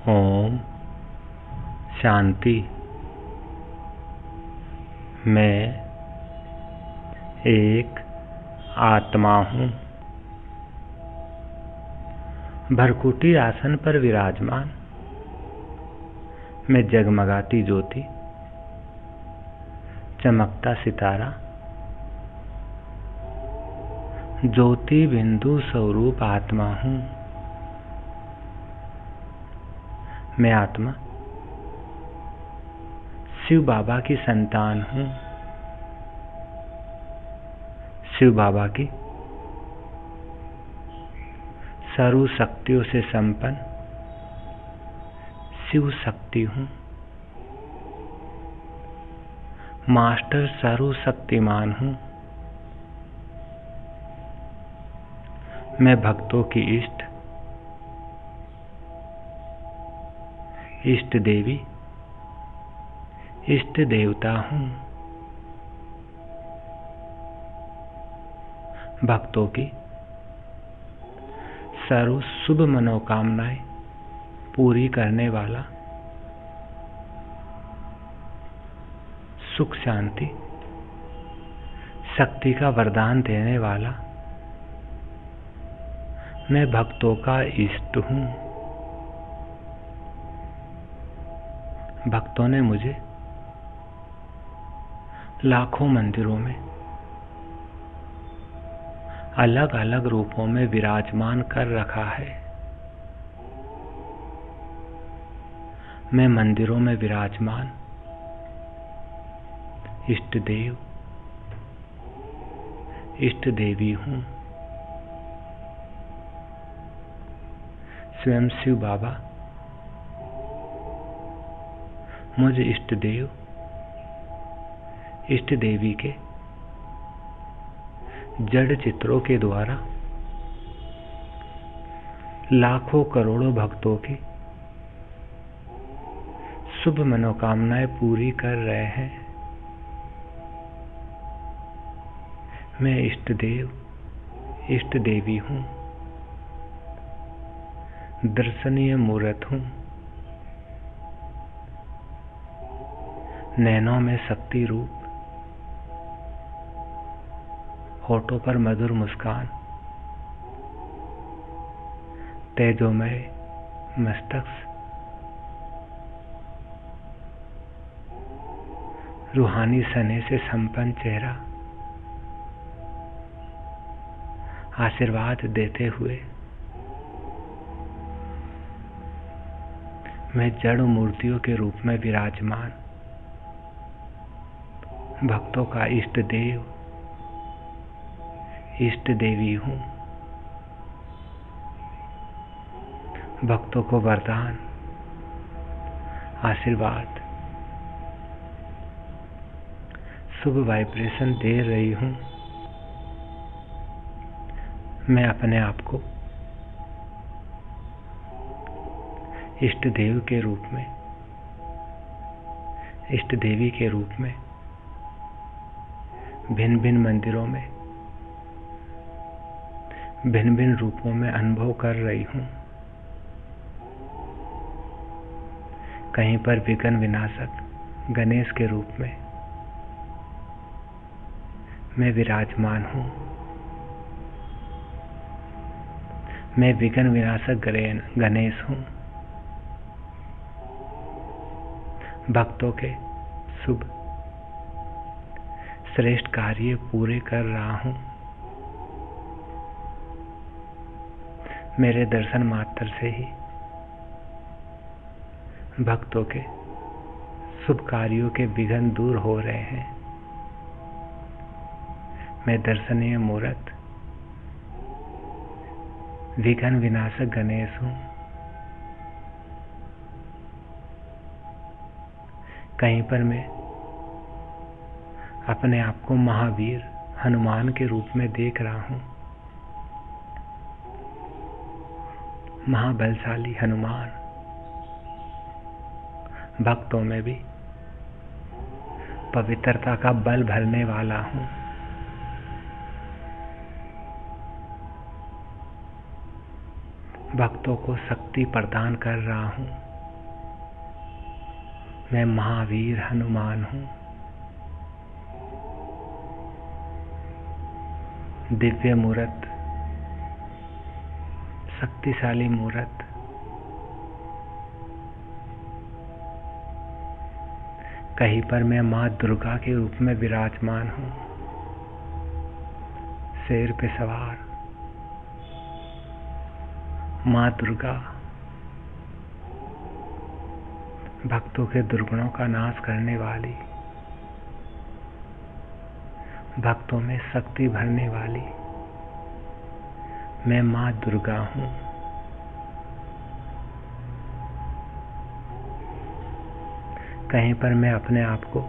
ओम शांति। मैं एक आत्मा हूँ, भरकुटी आसन पर विराजमान। मैं जगमगाती ज्योति, चमकता सितारा, ज्योति बिंदु स्वरूप आत्मा हूँ। मैं आत्मा शिव बाबा की संतान हूँ। शिव बाबा की सर्व शक्तियों से संपन्न शिव शक्ति हूँ। मास्टर सर्व शक्तिमान हूँ। मैं भक्तों की इष्ट देवी, इष्ट देवता हूँ। भक्तों की सर्व शुभ मनोकामनाएं पूरी करने वाला, सुख शांति शक्ति का वरदान देने वाला मैं भक्तों का इष्ट हूँ। भक्तों ने मुझे लाखों मंदिरों में अलग अलग रूपों में विराजमान कर रखा है। मैं मंदिरों में विराजमान इष्ट देव, इष्ट देवी हूँ। स्वयं शिव बाबा मुझ इष्ट देव, इष्ट देवी के जड़ चित्रों के द्वारा लाखों करोड़ों भक्तों की शुभ मनोकामनाएं पूरी कर रहे हैं। मैं इष्ट देव, इष्ट देवी हूँ, दर्शनीय मूर्त हूँ। नैनों में शक्ति रूप, होठों पर मधुर मुस्कान, तेजोमय मस्तक, रूहानी सने से संपन्न चेहरा, आशीर्वाद देते हुए मैं जड़ मूर्तियों के रूप में विराजमान भक्तों का इष्ट देव, इष्ट देवी हूँ। भक्तों को वरदान, आशीर्वाद, शुभ वाइब्रेशन दे रही हूँ। मैं अपने आप को इष्ट देव के रूप में, इष्ट देवी के रूप में भिन्न भिन्न मंदिरों में, भिन्न भिन्न रूपों में अनुभव कर रही हूँ। कहीं पर विघ्न विनाशक गणेश के रूप में मैं विराजमान हूँ। मैं विघ्न विनाशक गणेश हूँ। भक्तों के शुभ श्रेष्ठ कार्य पूरे कर रहा हूँ। मेरे दर्शन मात्र से ही भक्तों के शुभ कार्यों के विघ्न दूर हो रहे हैं। मैं दर्शनीय मूर्त, विघ्न विनाशक गणेश हूँ। कहीं पर मैं अपने आप को महावीर हनुमान के रूप में देख रहा हूँ। महाबलशाली हनुमान भक्तों में भी पवित्रता का बल भरने वाला हूँ। भक्तों को शक्ति प्रदान कर रहा हूँ। मैं महावीर हनुमान हूँ। दिव्य मूर्त, शक्तिशाली मूर्त, कहीं पर मैं माँ दुर्गा के रूप में विराजमान हूँ। शेर पे सवार माँ दुर्गा भक्तों के दुर्गुणों का नाश करने वाली, भक्तों में शक्ति भरने वाली मैं माँ दुर्गा हूँ। कहीं पर मैं अपने आप को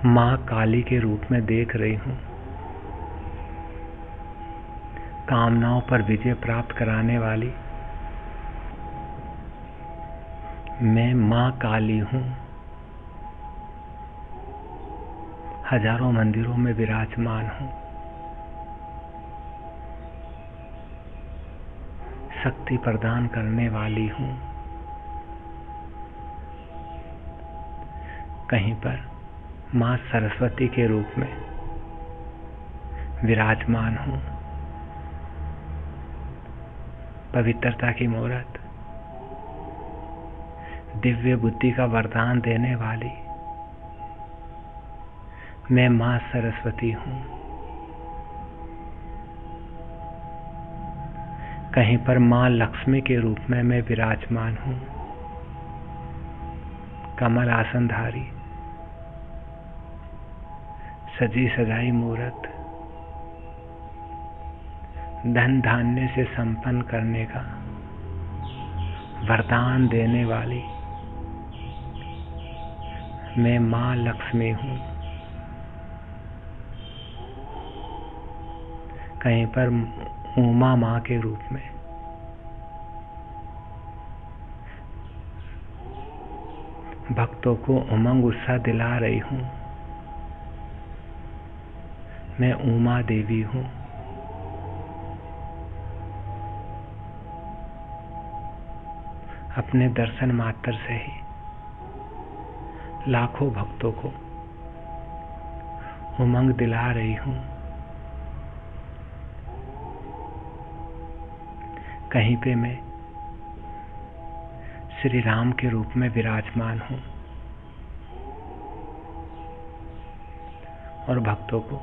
माँ काली के रूप में देख रही हूँ। कामनाओं पर विजय प्राप्त कराने वाली मैं माँ काली हूँ। हजारों मंदिरों में विराजमान हूँ। शक्ति प्रदान करने वाली हूँ। कहीं पर माँ सरस्वती के रूप में विराजमान हूँ। पवित्रता की मूर्त, दिव्य बुद्धि का वरदान देने वाली मैं माँ सरस्वती हूँ। कहीं पर माँ लक्ष्मी के रूप में मैं विराजमान हूँ। कमल आसनधारी, सजी सजाई मूर्त, धन धान्य से संपन्न करने का वरदान देने वाली मैं माँ लक्ष्मी हूँ। कहीं पर उमा माँ के रूप में भक्तों को उमंग उत्साह दिला रही हूँ। मैं उमा देवी हूँ। अपने दर्शन मात्र से ही लाखों भक्तों को उमंग दिला रही हूँ। कहीं पे मैं श्री राम के रूप में विराजमान हूँ और भक्तों को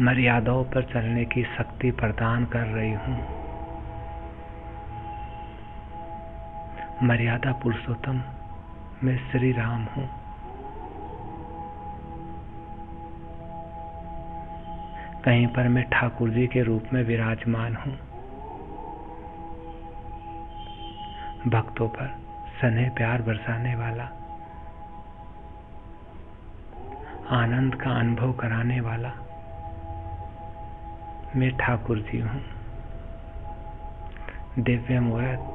मर्यादाओं पर चलने की शक्ति प्रदान कर रही हूँ। मर्यादा पुरुषोत्तम मैं श्री राम हूँ। कहीं पर मैं ठाकुर जी के रूप में विराजमान हूँ। भक्तों पर स्नेह प्यार बरसाने वाला, आनंद का अनुभव कराने वाला मैं ठाकुर जी हूँ। दिव्य मूर्त,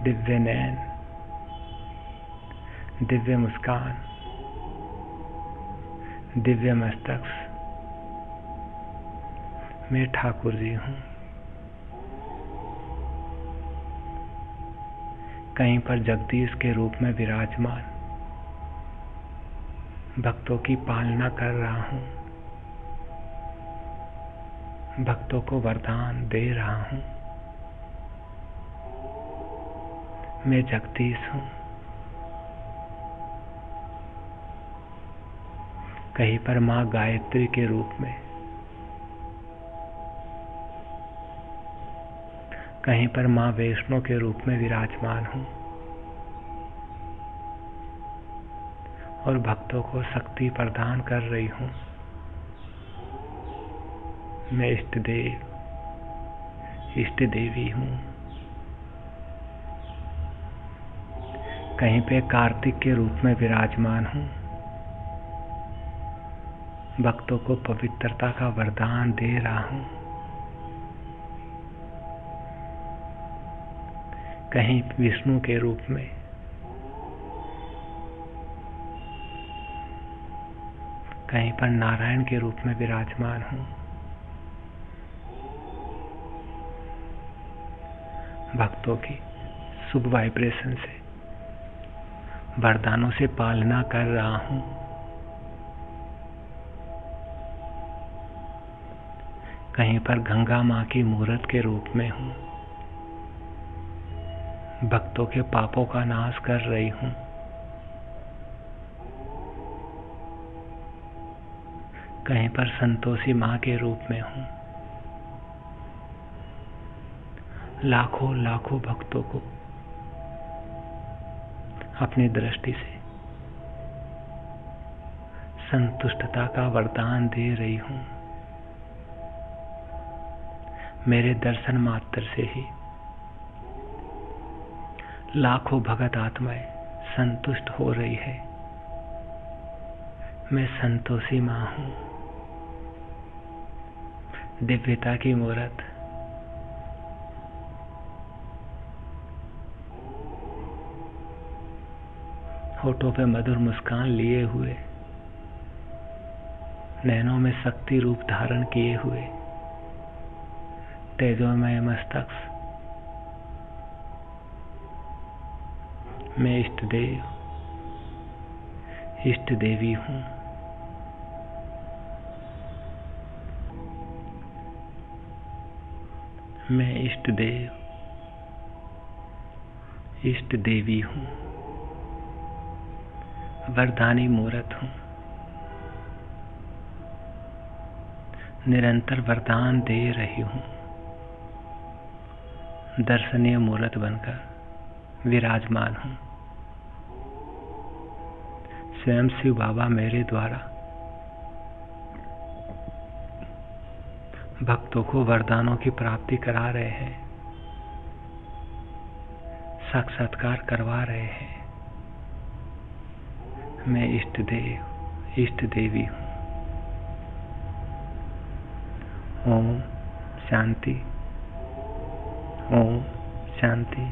दिव्य नयन, दिव्य मुस्कान, दिव्य मस्तक मैं ठाकुर जी हूँ। कहीं पर जगदीश के रूप में विराजमान भक्तों की पालना कर रहा हूँ। भक्तों को वरदान दे रहा हूँ। मैं जगदीश हूँ। कहीं पर माँ गायत्री के रूप में, कहीं पर माँ वैष्णो के रूप में विराजमान हूँ और भक्तों को शक्ति प्रदान कर रही हूँ। मैं इष्ट देव, इष्ट देवी हूँ। कहीं पे कार्तिक के रूप में विराजमान हूँ। भक्तों को पवित्रता का वरदान दे रहा हूँ। कहीं विष्णु के रूप में, कहीं पर नारायण के रूप में विराजमान हूँ। भक्तों की शुभ वाइब्रेशन से, वरदानों से पालना कर रहा हूं। कहीं पर गंगा मां की मूर्त के रूप में हूं, भक्तों के पापों का नाश कर रही हूं। कहीं पर संतोषी मां के रूप में हूं, लाखों लाखों भक्तों को अपनी दृष्टि से संतुष्टता का वरदान दे रही हूं। मेरे दर्शन मात्र से ही लाखों भगत आत्माएं संतुष्ट हो रही है। मैं संतोषी मां हूं, दिव्यता की मूर्त। होठों पे मधुर मुस्कान लिए हुए, नैनों में शक्ति रूप धारण किए हुए, तेजोमय मस्तक। मैं इष्ट देव, इष्ट देवी हूं। मैं इष्ट देव, इष्ट देवी हूं, वरदानी मूर्त हूं। निरंतर वरदान दे रही हूं, दर्शनीय मूर्त बनकर विराजमान हूं। स्वयं शिव बाबा मेरे द्वारा भक्तों को वरदानों की प्राप्ति करा रहे हैं, साक्षात्कार करवा रहे हैं। मैं इष्ट देव, इष्ट देवी हूं। ओम शांति, ओम शांति।